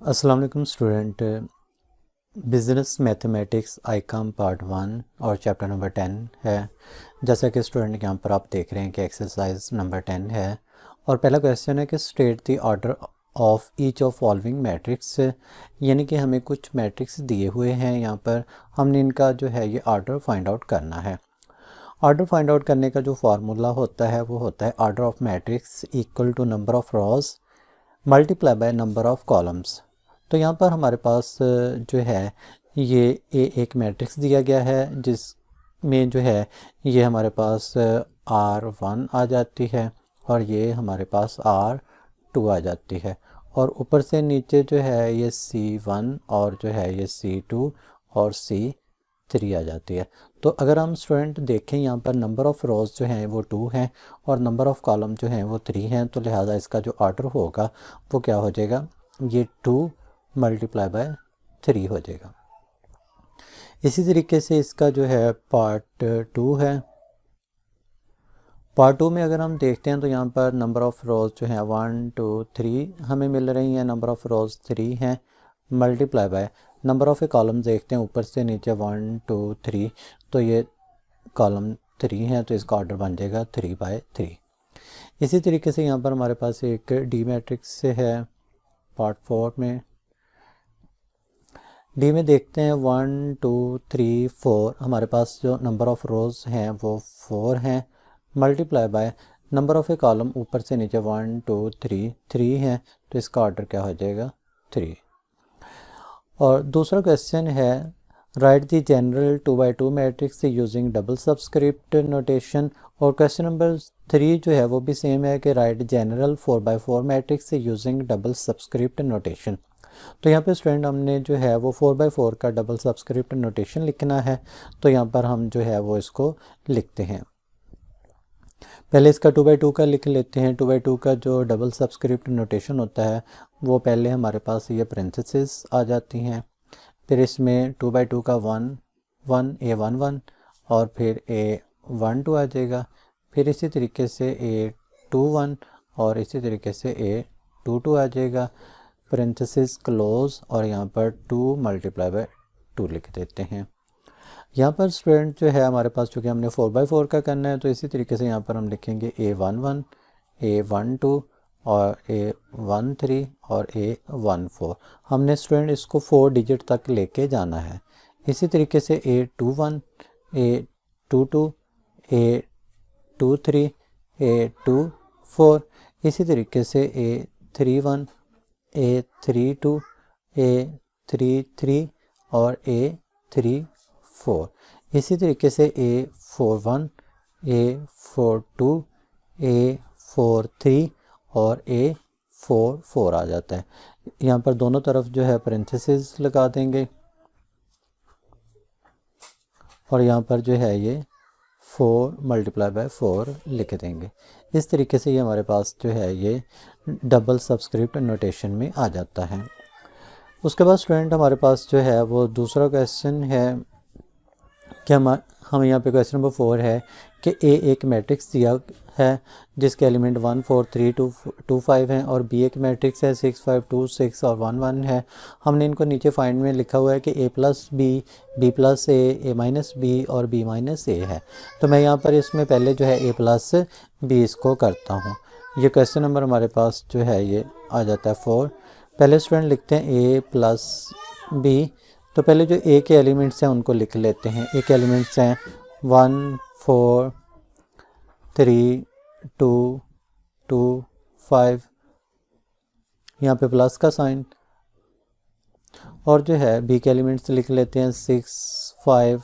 अस्सलाम वालेकुम student. Business mathematics Icom part 1 और चैप्टर नंबर 10 है। जैसा कि स्टूडेंट यहाँ पर आप देख रहे हैं कि एक्सरसाइज नंबर 10 है और पहला क्वेश्चन है कि state the order of each of following matrix, यानी कि हमें कुछ मैट्रिक्स दिए हुए हैं। यहाँ पर हमने इनका जो है ये ऑर्डर फाइंड आउट करना है। ऑर्डर फाइंड आउट करने का जो फार्मूला होता है वो होता है order of matrix equal to number of rows multiply by number of columns. तो यहाँ पर हमारे पास जो है ये एक मैट्रिक्स दिया गया है जिसमें जो है ये हमारे पास R1 आ जाती है और ये हमारे पास R2 आ जाती है और ऊपर से नीचे जो है ये C1 और जो है ये C2 और C3 आ जाती है। तो अगर हम स्टूडेंट देखें यहाँ पर नंबर ऑफ़ रोज़ जो हैं वो 2 हैं और नंबर ऑफ़ कॉलम जो हैं वो 3 हैं, तो लिहाजा इसका जो ऑर्डर होगा वो क्या हो जाएगा, ये 2 मल्टीप्लाई बाय 3 हो जाएगा। इसी तरीके से इसका जो है पार्ट 2 है। पार्ट 2 में अगर हम देखते हैं तो यहाँ पर नंबर ऑफ़ रोज़ जो है 1 2 3 हमें मिल रही हैं, नंबर ऑफ़ रोज़ 3 हैं multiply by number of a column देखते हैं ऊपर से नीचे 1 2 3, तो ये कॉलम 3 है तो इसका ऑर्डर बन जाएगा 3 बाय 3। इसी तरीके से यहाँ पर हमारे पास एक डी मैट्रिक्स से है पार्ट 4 में। डी में देखते हैं 1 2 3 4, हमारे पास जो नंबर ऑफ़ रोज़ हैं वो 4 हैं multiply by number of a column ऊपर से नीचे 1 2 3 3 है तो इसका ऑर्डर क्या हो जाएगा 3। और दूसरा क्वेश्चन है right the general 2x2 matrix using double subscript notation. और क्वेश्चन नंबर 3 जो है वो भी सेम है कि right general 4x4 matrix using double subscript notation. तो यहाँ पे स्टूडेंट हमने जो है वो 4x4 का डबल सब्सक्रिप्ट नोटेशन लिखना है, तो यहाँ पर हम जो है वो इसको लिखते हैं। पहले इसका 2x2 का लिख लेते हैं। 2x2 का जो डबल सब्सक्रिप्ट नोटेशन होता है वो पहले हमारे पास ये पेरेंथेसिस आ जाती हैं, फिर इसमें 2x2 का 1 1 A11 और फिर A12 आ जाएगा, फिर इसी तरीके से A21 और इसी तरीके से A22 आ जाएगा, पेरेंथेसिस क्लोज और यहाँ पर 2 मल्टीप्लाई बाय 2 लिख देते हैं। यहाँ पर स्टूडेंट जो है हमारे पास चूँकि हमने 4x4 का करना है तो इसी तरीके से यहाँ पर हम लिखेंगे A11 A12 और A13 और A14। हमने स्टूडेंट इसको 4 डिजिट तक लेके जाना है। इसी तरीके से A21 A22 A23 A24, इसी तरीके से A31 A32 A33 और A34, इसी तरीके से A41 A42 A43 और A44 आ जाता है। यहाँ पर दोनों तरफ जो है पेरेंथेसिस लगा देंगे और यहाँ पर जो है ये 4 मल्टीप्लाई बाय 4 लिख देंगे। इस तरीके से ये हमारे पास जो है ये डबल सब्सक्रिप्ट नोटेशन में आ जाता है। उसके बाद स्टूडेंट हमारे पास जो है वो दूसरा क्वेश्चन है कि हम यहाँ पे क्वेश्चन नंबर 4 है कि एक मैट्रिक्स दिया है जिसके एलिमेंट 1 4 3 2 2 5 हैं और बी एक मैट्रिक्स है 6 5 2 6 और 1 1 है। हमने इनको नीचे फाइंड में लिखा हुआ है कि a plus B plus A minus B और बी माइनस ए है। तो मैं यहाँ पर इसमें पहले जो है a प्लस बी इसको करता हूँ। ये क्वेश्चन नंबर हमारे पास जो है ये आ जाता है 4। पहले स्टूडेंट लिखते हैं a प्लस बी, तो पहले जो ए के एलिमेंट्स हैं उनको लिख लेते हैं। ए के एलिमेंट्स हैं 1 4 3 2 2 5, यहाँ पे प्लस का साइन, और जो है बी के एलिमेंट्स लिख लेते हैं 6 5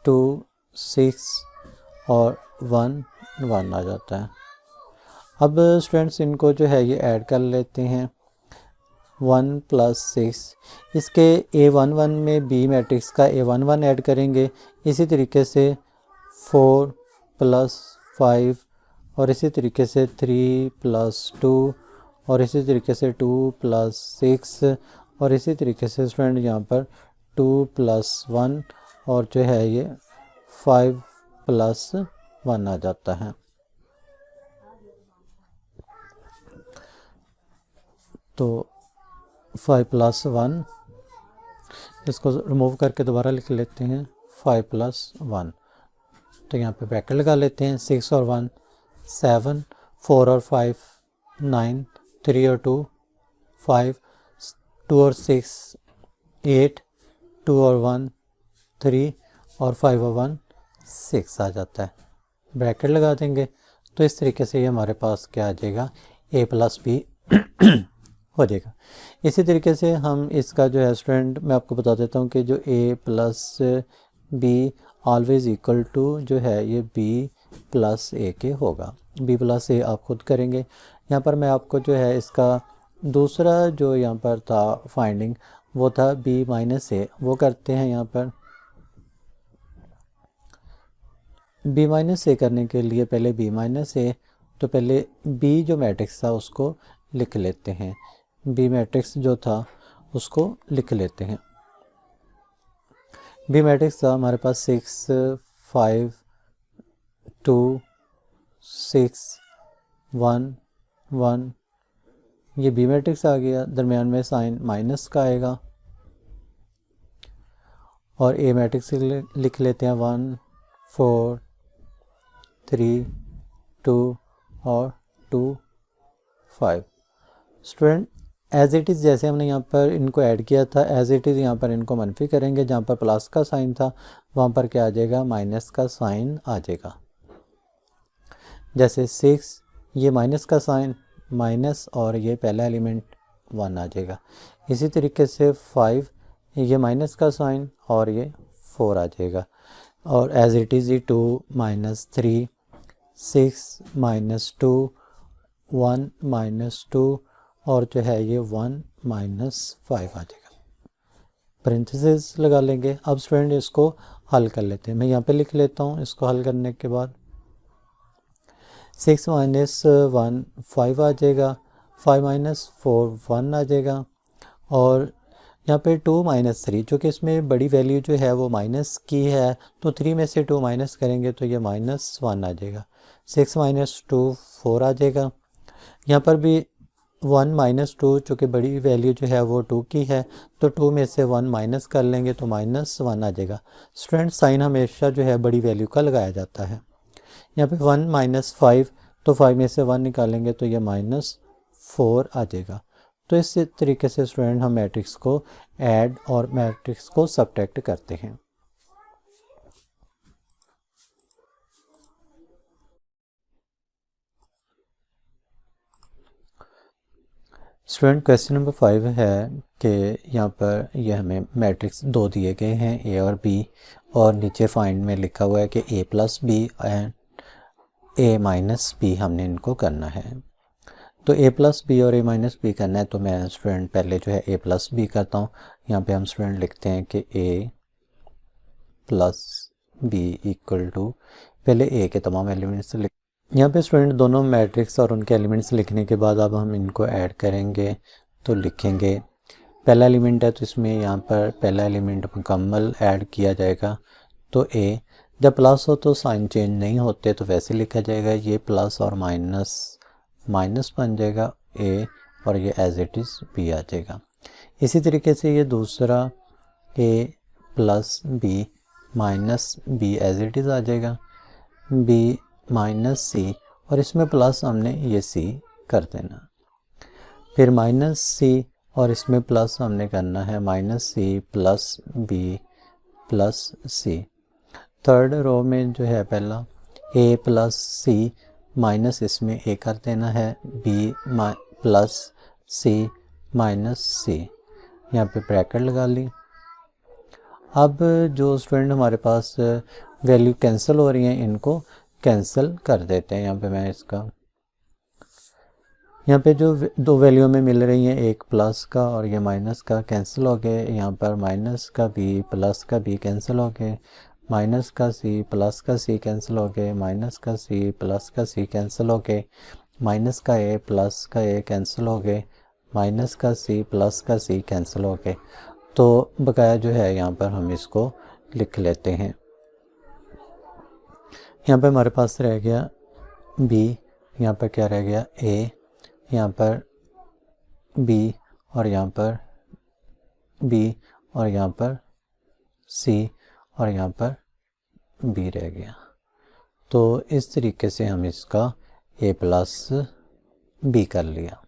2 6 और 1 1 आ जाता है। अब स्टूडेंट्स इनको जो है ये ऐड कर लेते हैं 1 प्लस 6, इसके A11 में बी मैट्रिक्स का A11 ऐड करेंगे, इसी तरीके से 4 प्लस 5 और इसी तरीके से 3 प्लस 2 और इसी तरीके से 2 प्लस 6 और इसी तरीके से स्टूडेंट यहाँ पर 2 प्लस 1 और जो है ये 5 प्लस 1 आ जाता है। तो 5 + 1, इसको रिमूव करके दोबारा लिख लेते हैं 5 + 1, तो यहाँ पे ब्रैकेट लगा लेते हैं। 6 और 1 7, 4 और 5 9, 3 और 2 5, 2 और 6 8, 2 और 1 3 और 5 और 1 6 आ जाता है। ब्रैकेट लगा देंगे तो इस तरीके से ये हमारे पास क्या आ जाएगा, a + b हो जाएगा। इसी तरीके से हम इसका जो है स्टूडेंट, मैं आपको बता देता हूँ कि जो a + b always equal to जो है ये b + a के होगा। b + a आप खुद करेंगे। यहाँ पर मैं आपको जो है इसका दूसरा जो यहाँ पर था फाइंडिंग वो था b - a, वो करते हैं। यहाँ पर b - a करने के लिए पहले b - a, तो पहले b जो मैट्रिक्स था उसको लिख लेते हैं। b मैट्रिक्स जो था उसको लिख लेते हैं। b मैट्रिक्स था हमारे पास 6 5 2 6 1 1, ये b मैट्रिक्स आ गया। दरमियान में साइन माइनस का आएगा और a मैट्रिक्स लिख लेते हैं 1 4 3 2 और 2 5। स्टूडेंट एज इट इज़ जैसे हमने यहाँ पर इनको ऐड किया था एज इट इज़ यहाँ पर इनको मनफी करेंगे। जहाँ पर प्लस का साइन था वहाँ पर क्या आ जाएगा, माइनस का साइन आ जाएगा। जैसे 6 ये माइनस का साइन माइनस और ये पहला एलिमेंट 1 आ जाएगा। इसी तरीके से 5 ये माइनस का साइन और ये 4 आ जाएगा। और एज इट इज़ 2 - 3 6 - 2 1 - 2 और जो है ये 1 - 5 आ जाएगा। पैरेंथेसिस लगा लेंगे। अब स्टूडेंट इसको हल कर लेते हैं। मैं यहाँ पे लिख लेता हूँ। इसको हल करने के बाद 6 - 1 5 आ जाएगा, 5 - 4 1 आ जाएगा और यहाँ पे 2 - 3, चूँकि इसमें बड़ी वैल्यू जो है वो माइनस की है तो 3 में से 2 माइनस करेंगे तो ये -1 आ जाएगा। 6 - 2 4 आ जाएगा। यहाँ पर भी 1 - 2, चूँकि बड़ी वैल्यू जो है वो 2 की है तो 2 में से 1 माइनस कर लेंगे तो -1 आ जाएगा। स्टूडेंट साइन हमेशा जो है बड़ी वैल्यू का लगाया जाता है। यहाँ पे 1 - 5, तो 5 में से 1 निकालेंगे तो ये -4 आ जाएगा। तो इस तरीके से स्टूडेंट हम मैट्रिक्स को ऐड और मैट्रिक्स को सब्ट्रैक्ट करते हैं। स्टूडेंट क्वेश्चन नंबर 5 है कि यहाँ पर ये हमें मैट्रिक्स 2 दिए गए हैं, ए और बी, और नीचे फाइंड में लिखा हुआ है कि a + b and a - b हमने इनको करना है। तो a + b और a - b करना है तो मैं स्टूडेंट पहले जो है a + b करता हूँ। यहाँ पे हम स्टूडेंट लिखते हैं कि a + b इक्वल टू, पहले a के तमाम एलिमेंट्स लिख, यहाँ पे स्टूडेंट दोनों मैट्रिक्स और उनके एलिमेंट्स लिखने के बाद अब हम इनको ऐड करेंगे तो लिखेंगे पहला एलिमेंट है तो इसमें यहाँ पर पहला एलिमेंट मुकम्मल ऐड किया जाएगा तो a, जब प्लस हो तो साइन चेंज नहीं होते तो वैसे लिखा जाएगा, ये प्लस और माइनस माइनस बन जाएगा a और ये एज इट इज़ b आ जाएगा। इसी तरीके से ये दूसरा a + b - b as it is आ जाएगा, b - c और इसमें प्लस हमने ये c कर देना, फिर -c और इसमें प्लस हमने करना है -c + b + c। Third row में जो है पहला a + c माइनस इसमें a कर देना है, b + c - c, यहाँ पे ब्रैकेट लगा ली। अब जो स्टूडेंट हमारे पास वैल्यू कैंसिल हो रही हैं इनको कैंसिल कर देते हैं। यहाँ पे मैं इसका, यहाँ पे जो दो वैल्यू में मिल रही हैं, एक प्लस का और ये माइनस का, कैंसिल हो गए। यहाँ पर माइनस का b प्लस का b कैंसिल हो गए, माइनस का c प्लस का c कैंसिल हो गए, माइनस का c प्लस का c कैंसिल हो गए, माइनस का a प्लस का a कैंसिल हो गए, माइनस का c प्लस का c कैंसिल हो गए। तो बकाया जो है यहाँ पर हम इसको लिख लेते हैं। यहाँ पे हमारे पास रह गया b, यहाँ पर क्या रह गया a, यहाँ पर b और यहाँ पर बी और यहाँ पर सी और यहाँ पर बी रह गया। तो इस तरीके से हम इसका ए प्लस बी कर लिया।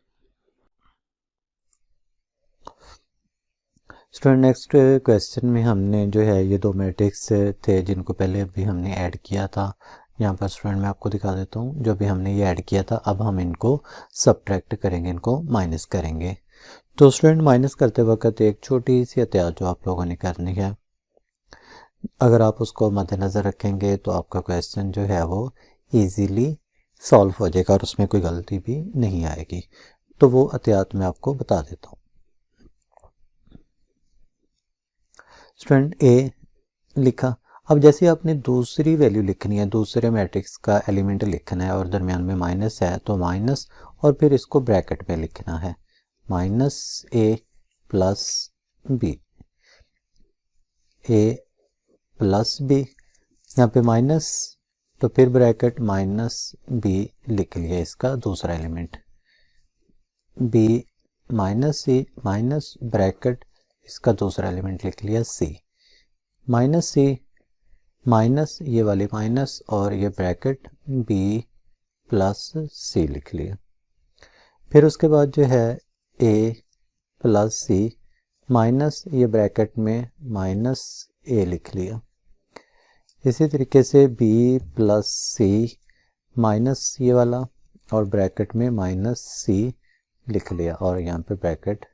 स्टूडेंट नेक्स्ट क्वेश्चन में हमने जो है ये दो मैट्रिक्स थे जिनको पहले अभी हमने ऐड किया था। यहाँ पर स्टूडेंट मैं आपको दिखा देता हूँ, जो भी हमने ये ऐड किया था अब हम इनको सब्ट्रैक्ट करेंगे, इनको माइनस करेंगे। तो स्टूडेंट माइनस करते वक्त एक छोटी सी एहतियात जो आप लोगों ने करनी है, अगर आप उसको मद्देनज़र रखेंगे तो आपका क्वेश्चन जो है वो ईजीली सॉल्व हो जाएगा और उसमें कोई गलती भी नहीं आएगी। तो वो एहतियात मैं आपको बता देता हूँ। स्टूडेंट ए लिखा, अब जैसे आपने दूसरी वैल्यू लिखनी है, दूसरे मैट्रिक्स का एलिमेंट लिखना है और दरमियान में माइनस है तो माइनस और फिर इसको ब्रैकेट में लिखना है, माइनस ए प्लस बी, ए प्लस बी, यहाँ पे माइनस तो फिर ब्रैकेट माइनस बी लिख लिया इसका दूसरा एलिमेंट, बी माइनस सी माइनस ब्रैकेट इसका दूसरा एलिमेंट लिख लिया सी, माइनस सी माइनस ये वाली माइनस और ये ब्रैकेट बी प्लस सी लिख लिया। फिर उसके बाद जो है ए प्लस सी माइनस ये ब्रैकेट में माइनस ए लिख लिया। इसी तरीके से बी प्लस सी माइनस ये वाला और ब्रैकेट में माइनस सी लिख लिया और यहाँ पे ब्रैकेट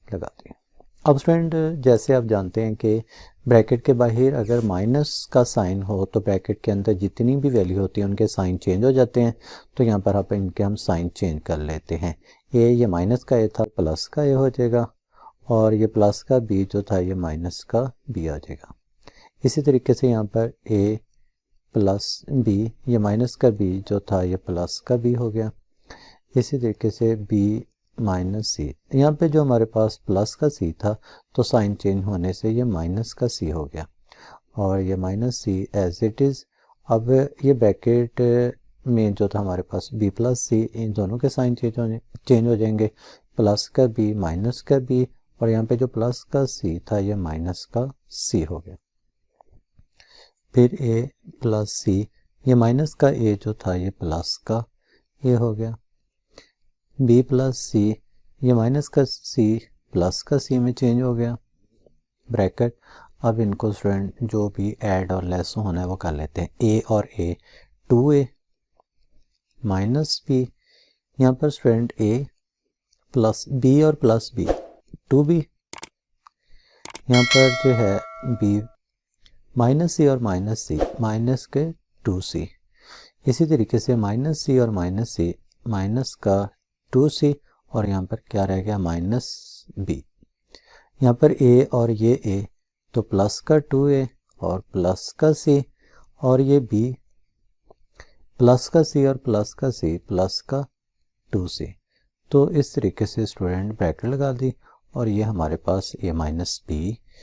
लगा दिया। अब स्टूडेंट जैसे आप जानते हैं कि ब्रैकेट के बाहर अगर माइनस का साइन हो तो ब्रैकेट के अंदर जितनी भी वैल्यू होती है उनके साइन चेंज हो जाते हैं। तो यहाँ पर आप इनके हम साइन चेंज कर लेते हैं। ये माइनस का ए था प्लस का ए हो जाएगा और ये प्लस का बी जो था ये माइनस का बी आ जाएगा। इसी तरीके से यहाँ पर ए प्लस बी, ये माइनस का बी जो था ये प्लस का बी हो गया। इसी तरीके से बी माइनस सी, यहाँ पे जो हमारे पास प्लस का सी था तो साइन चेंज होने से ये माइनस का सी हो गया और ये minus C as it is. अब ये ब्रैकेट में जो था हमारे पास बी प्लस सी, इन दोनों के साइन चेंज हो जाएंगे, प्लस का बी माइनस का बी और यहाँ पे जो प्लस का सी था ये माइनस का सी हो गया। फिर ए प्लस सी, ये माइनस का ए जो था ये प्लस का ए हो गया। बी प्लस सी, ये माइनस का सी प्लस का सी में चेंज हो गया ब्रैकेट। अब इनको स्टूडेंट जो भी ऐड और लेस होना है वो कर लेते हैं। ए और ए 2a माइनस बी, यहाँ पर स्टूडेंट ए प्लस बी और प्लस बी 2b, यहाँ पर जो है बी माइनस सी और माइनस सी माइनस के 2c। इसी तरीके से माइनस सी और माइनस सी माइनस का 2c और यहाँ पर क्या रह गया माइनस बी। यहाँ पर a और ये a तो प्लस का 2a और प्लस का c और ये b प्लस का c और प्लस का c प्लस का 2c। तो इस तरीके से स्टूडेंट ब्रैकेट लगा दी और ये हमारे पास a माइनस बी